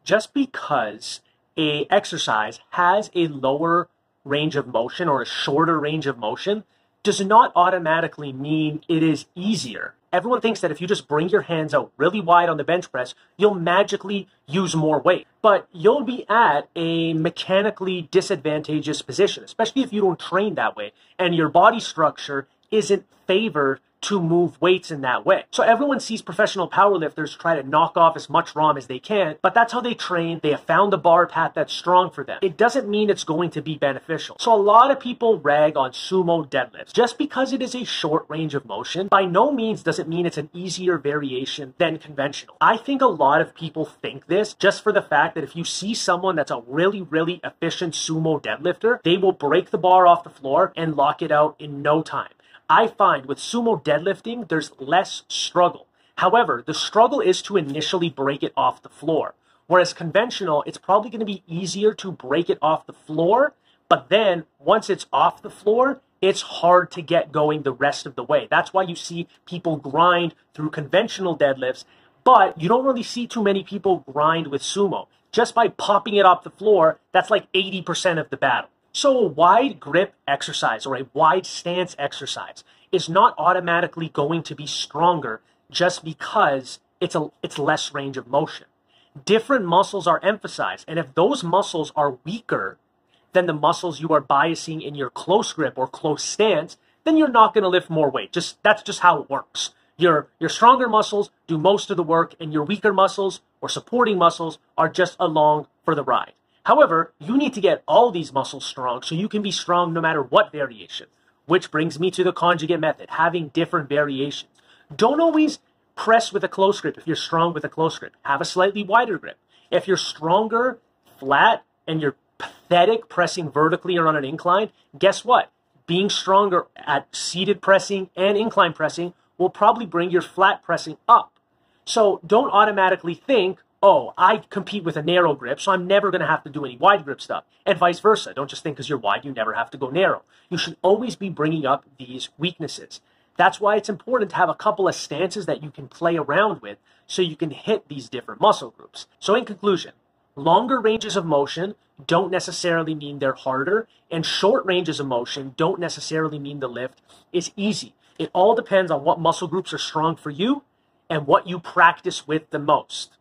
Just because a exercise has a lower range of motion or a shorter range of motion does not automatically mean it is easier. Everyone thinks that if you just bring your hands out really wide on the bench press, you'll magically use more weight. But you'll be at a mechanically disadvantageous position, especially if you don't train that way and your body structure isn't favored to move weights in that way. So everyone sees professional powerlifters try to knock off as much ROM as they can, but that's how they train. They have found a bar path that's strong for them. It doesn't mean it's going to be beneficial. So a lot of people rag on sumo deadlifts. Just because it is a short range of motion, by no means does it mean it's an easier variation than conventional. I think a lot of people think this just for the fact that if you see someone that's a really, really efficient sumo deadlifter, they will break the bar off the floor and lock it out in no time. I find with sumo deadlifting, there's less struggle. However, the struggle is to initially break it off the floor. Whereas conventional, it's probably going to be easier to break it off the floor, but then once it's off the floor, it's hard to get going the rest of the way. That's why you see people grind through conventional deadlifts, but you don't really see too many people grind with sumo. Just by popping it off the floor, that's like 80% of the battle. So a wide grip exercise or a wide stance exercise is not automatically going to be stronger just because it's less range of motion. Different muscles are emphasized, and if those muscles are weaker than the muscles you are biasing in your close grip or close stance, then you're not going to lift more weight. That's just how it works. Your stronger muscles do most of the work, and your weaker muscles or supporting muscles are just along for the ride. However, you need to get all these muscles strong so you can be strong no matter what variation. Which brings me to the conjugate method, having different variations. Don't always press with a close grip if you're strong with a close grip. Have a slightly wider grip. If you're stronger, flat, and you're pathetic pressing vertically or on an incline, guess what? Being stronger at seated pressing and incline pressing will probably bring your flat pressing up. So don't automatically think, oh, I compete with a narrow grip, so I'm never going to have to do any wide grip stuff. And vice versa. Don't just think because you're wide, you never have to go narrow. You should always be bringing up these weaknesses. That's why it's important to have a couple of stances that you can play around with so you can hit these different muscle groups. So in conclusion, longer ranges of motion don't necessarily mean they're harder, and short ranges of motion don't necessarily mean the lift is easy. It all depends on what muscle groups are strong for you and what you practice with the most.